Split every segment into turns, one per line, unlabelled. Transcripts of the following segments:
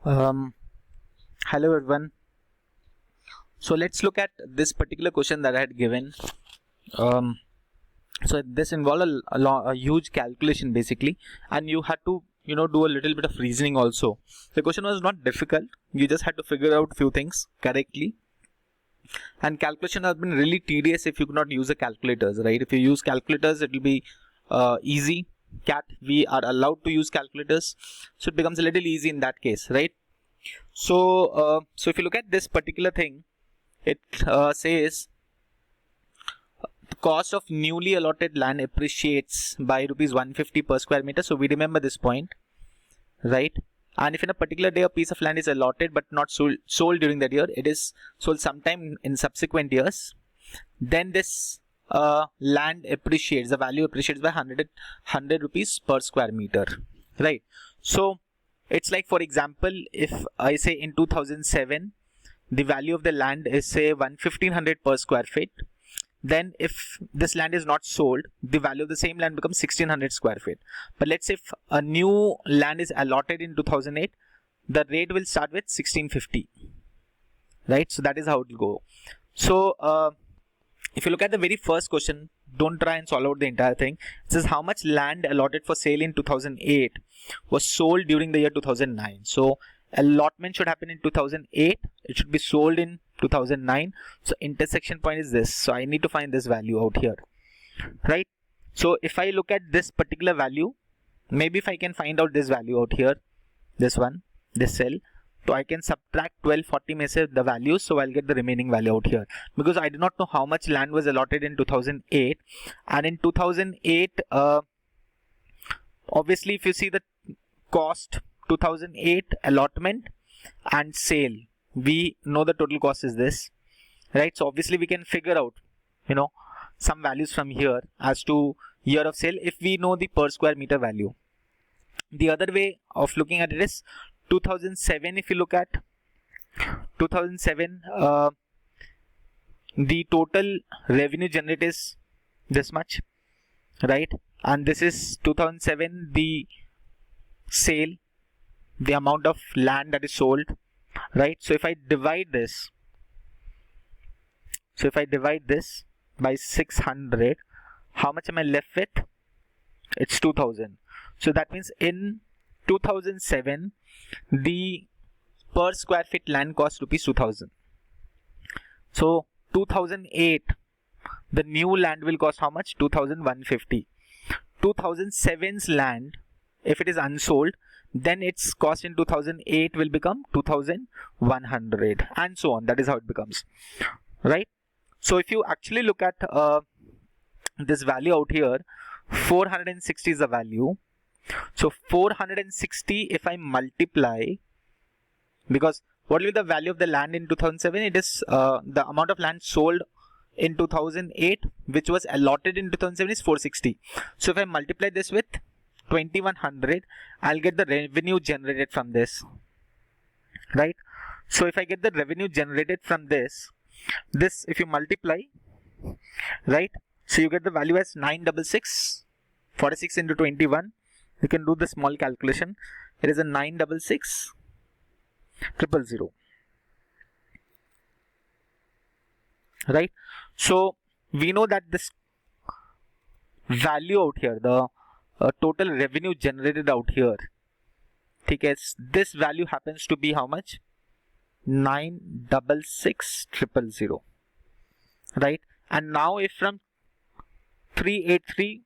Um, Hello everyone. So let's look at this particular question that I had given. So this involved a huge calculation basically, and you had to do a little bit of reasoning also. The question was not difficult. You just had to figure out few things correctly. And calculation has been really tedious if you could not use a calculators, right? If you use calculators, it will be easy. We are allowed to use calculators, so it becomes a little easy in that case, right? So if you look at this particular thing, it says the cost of newly allotted land appreciates by rupees 150 per square meter. So we remember this point, right? And if in a particular day a piece of land is allotted but not sold during that year, it is sold sometime in subsequent years, then this land appreciates, the value appreciates by 100 rupees per square meter, right? So it's like, for example, if I say in 2007 the value of the land is say 1500 per square feet, then if this land is not sold, the value of the same land becomes 1600 square feet. But let's say if a new land is allotted in 2008, the rate will start with 1650, right? So that is how it will go. So if you look at the very first question, don't try and solve out the entire thing. It says how much land allotted for sale in 2008 was sold during the year 2009. So allotment should happen in 2008. It should be sold in 2009. So intersection point is this. So I need to find this value out here, right? So if I look at this particular value, maybe if I can find out this value out here, this one, this cell, so I can subtract 1240 में से the values, so I'll get the remaining value out here, because I do not know how much land was allotted in 2008. And in 2008, obviously if you see the cost, 2008 allotment and sale, we know the total cost is this, right? So obviously we can figure out some values from here as to year of sale if we know the per square meter value. The other way of looking at it is 2007. If you look at 2007, the total revenue generated is this much, right? And this is 2007 the sale, the amount of land that is sold, right? So if I divide this, by 600, how much am I left with? It's 2000. So that means in 2007 the per square feet land cost rupees 2000. So 2008 the new land will cost how much? 2150. 2007's land, if it is unsold, then its cost in 2008 will become 2100, and so on. That is how it becomes, right? So if you actually look at this value out here, 460 is the value. So 460, if I multiply, because what will be the value of the land in 2007? It is the amount of land sold in 2008, which was allotted in 2007, is 460. So if I multiply this with 2100, I'll get the revenue generated from this, right? So if I get the revenue generated from this if you multiply, right, so you get the value as 966. 46 into 21, you can do the small calculation. It is a 966 000, right? So we know that this value out here, the total revenue generated out here, okay, this value happens to be how much? 966 000, right? And now if from 383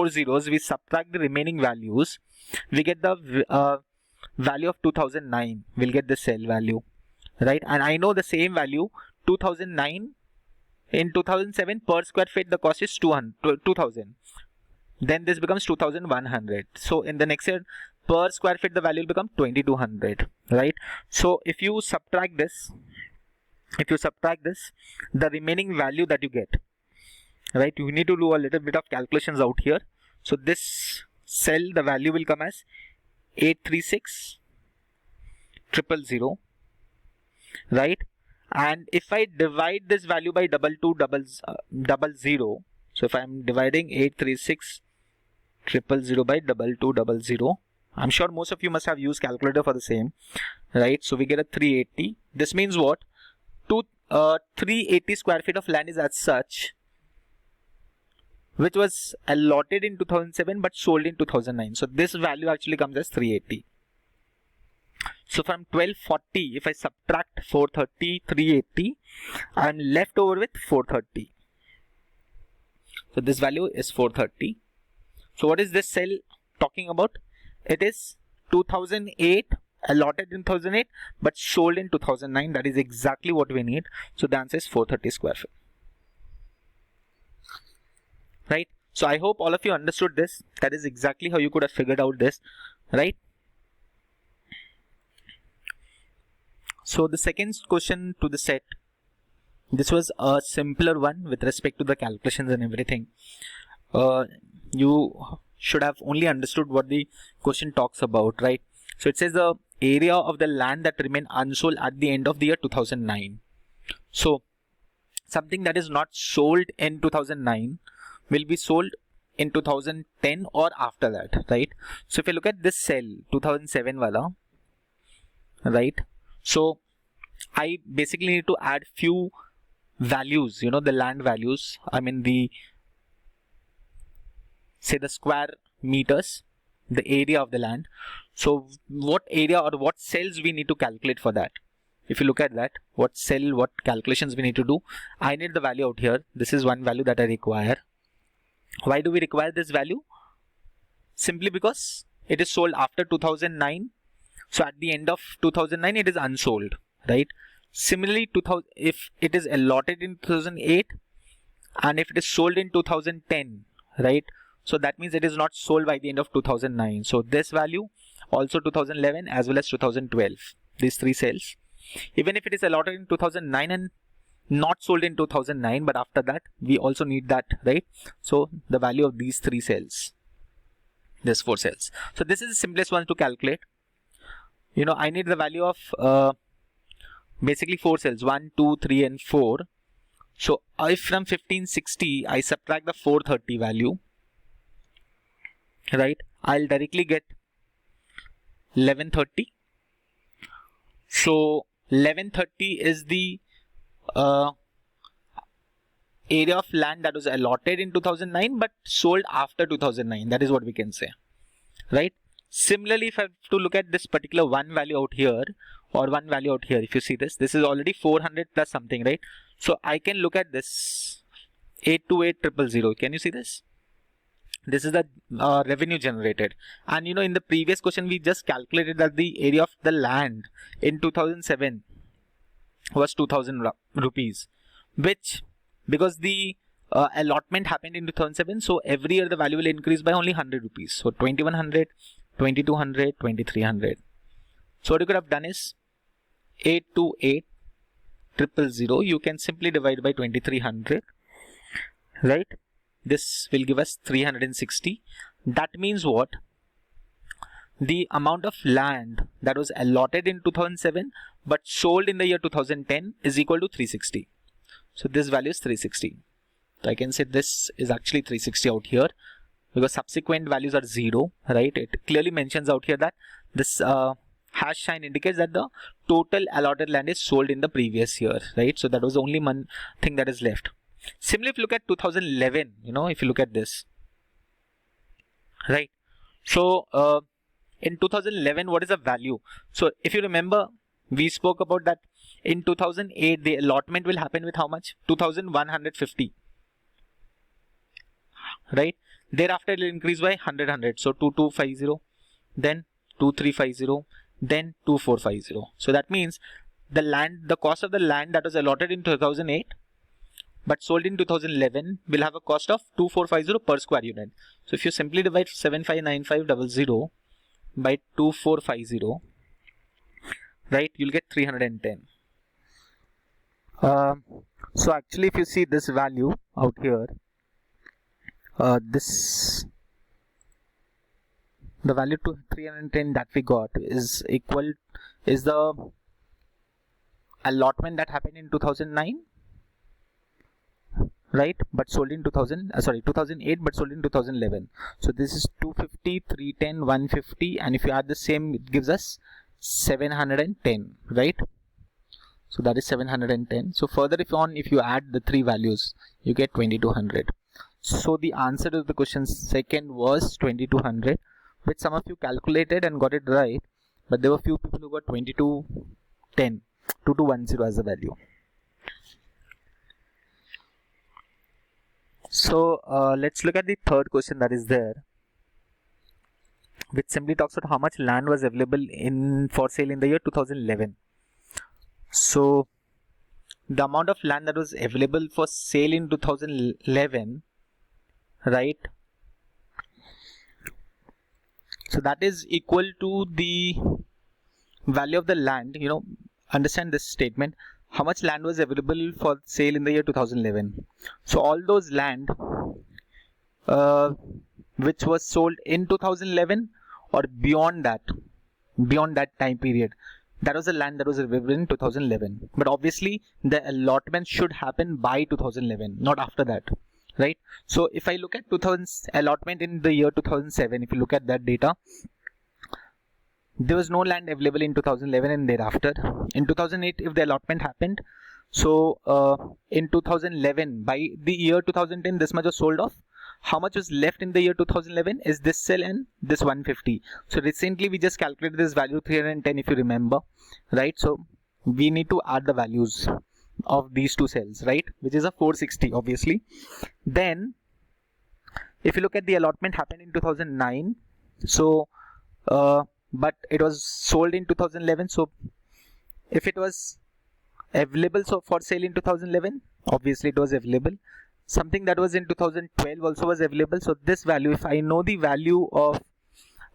zeros we subtract the remaining values, we get the value of 2009. We'll get the cell value, right? And I know the same value 2009 in 2007 per square feet the cost is 2000. Then this becomes 2100. So in the next year per square feet the value will become 2200, right? So if you subtract this, the remaining value that you get, right, you need to do a little bit of calculations out here. So this cell, the value will come as 836 000, right? And if I divide this value by 2200, so if I am dividing 836 000 by 2200, I'm sure most of you must have used calculator for the same, right? So we get a 380. This means what? 380 square feet of land is as such, which was allotted in 2007 but sold in 2009. So this value actually comes as 380. So from 1240, if I subtract 430, 380, I'm left over with 430. So this value is 430. So what is this cell talking about? It is 2008, allotted in 2008, but sold in 2009. That is exactly what we need. So the answer is 430 square feet. Right? So I hope all of you understood this. That is exactly how you could have figured out this, right? So the second question to the set, this was a simpler one with respect to the calculations and everything. You should have only understood what the question talks about, right? So it says the area of the land that remained unsold at the end of the year 2009. So something that is not sold in 2009 will be sold in 2010 or after that, right? So if you look at this cell 2007 wala, right? So I basically need to add few values, you know, the land values. I mean the, say the square meters, the area of the land. So what area or what cells we need to calculate for that? If you look at that, what cell, what calculations we need to do, I need the value out here. This is one value that I require. Why do we require this value? Simply because it is sold after 2009. So at the end of 2009, it is unsold, right? Similarly, if it is allotted in 2008 and if it is sold in 2010, right? So that means it is not sold by the end of 2009. So this value, also 2011 as well as 2012, these three cells. Even if it is allotted in 2009 and not sold in 2009, but after that, we also need that, right? So the value of these three cells, these four cells. So this is the simplest one to calculate. You know, I need the value of basically four cells, 1, 2, 3 and 4. So if from 1560 I subtract the 430 value, right, I'll directly get 1130. So 1130 is the area of land that was allotted in 2009 but sold after 2009. That is what we can say, right? Similarly, if I have to look at this particular one value out here or one value out here, if you see this, this is already 400 plus something, right? So I can look at this 828,000. Can you see this? This is the revenue generated. And you know, in the previous question, we just calculated that the area of the land in 2007 was 2000 rupees, which because the allotment happened in 2007, so every year the value will increase by only 100 rupees. So 2100, 2200, 2300. So what you could have done is 828,000. You can simply divide by 2300, right? This will give us 360. That means what? The amount of land that was allotted in 2007 but sold in the year 2010 is equal to 360. So this value is 360. So I can say this is actually 360 out here because subsequent values are 0, right? It clearly mentions out here that this hash sign indicates that the total allotted land is sold in the previous year, right? So that was the only one thing that is left. Similarly, if you look at 2011, you know, if you look at this, right? So in 2011, what is the value? So if you remember, we spoke about that in 2008, the allotment will happen with how much? 2150, right? Thereafter, it will increase by 100. So 2250, then 2350, then 2450. So that means the land, the cost of the land that was allotted in 2008 but sold in 2011 will have a cost of 2450 per square unit. So if you simply divide 759500 by 2450, right, you'll get 310. So actually, if you see this value out here, the value to 310 that we got is the allotment that happened in 2009, right? But sold in 2008, but sold in 2011. So this is 250, 310, 150, and if you add the same, it gives us 710, right? So that is 710. So further, if you add the three values, you get 2200. So the answer to the question second was 2200, which some of you calculated and got it right, but there were few people who got 2210 as the value. So let's look at the third question that is there, which simply talks about how much land was available for sale in the year 2011. So the amount of land that was available for sale in 2011, right? So that is equal to the value of the land. Understand this statement. How much land was available for sale in the year 2011? So all those land which was sold in 2011 or beyond that time period, that was the land that was available in 2011. But obviously the allotment should happen by 2011, not after that, right? So if I look at 2000 allotment in the year 2007, if you look at that data, there was no land available in 2011 and thereafter. In 2008, if the allotment happened, so in 2011, by the year 2010, this much was sold off. How much was left in the year 2011 is this cell and this 150. So recently we just calculated this value 310, if you remember, right? So we need to add the values of these two cells, right? Which is a 460, obviously. Then if you look at the allotment happened in 2009, so but it was sold in 2011. So if it was available for sale in 2011, obviously it was available. Something that was in 2012 also was available. So this value, if I know the value of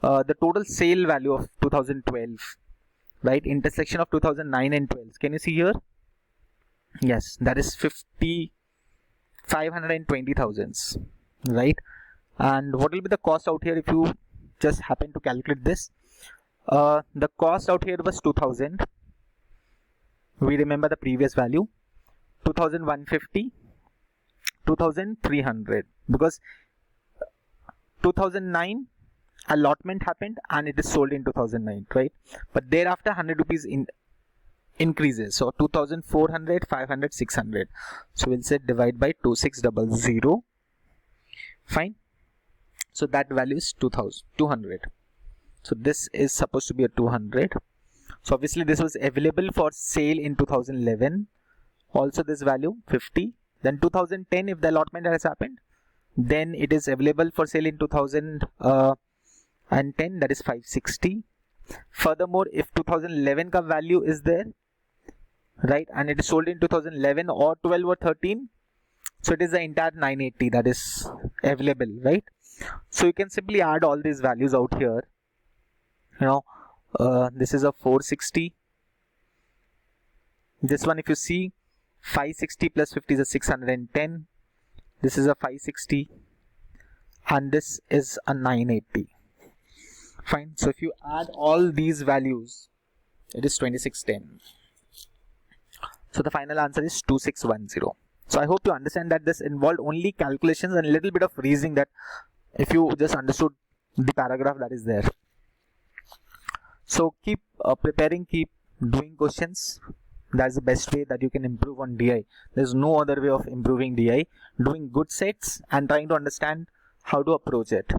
the total sale value of 2012, right, intersection of 2009 and 12, can you see here? Yes, that is 520,000, right? And what will be the cost out here if you just happen to calculate this? The cost out here was 2000. We remember the previous value, 2150, 2300, because 2009 allotment happened and it is sold in 2009, right? But thereafter 100 rupees increases. So 2400, 500, 600. So we'll say divide by 2600. Fine. So that value is 200. So this is supposed to be a 200. So obviously this was available for sale in 2011. Also this value 50. Then 2010, if the allotment has happened, then it is available for sale in 2010, that is 560. Furthermore, if 2011 ka value is there, right, and it is sold in 2011 or 12 or 13, so it is the entire 980 that is available, right? So you can simply add all these values out here. This is a 460. This one, if you see, 560 plus 50 is a 610. This is a 560 and this is a 980. Fine. So if you add all these values, it is 2610. So the final answer is 2610. So I hope you understand that this involved only calculations and a little bit of reasoning, that if you just understood the paragraph that is there. So keep preparing, keep doing questions. That's the best way that you can improve on DI. There's no other way of improving DI. Doing good sets and trying to understand how to approach it.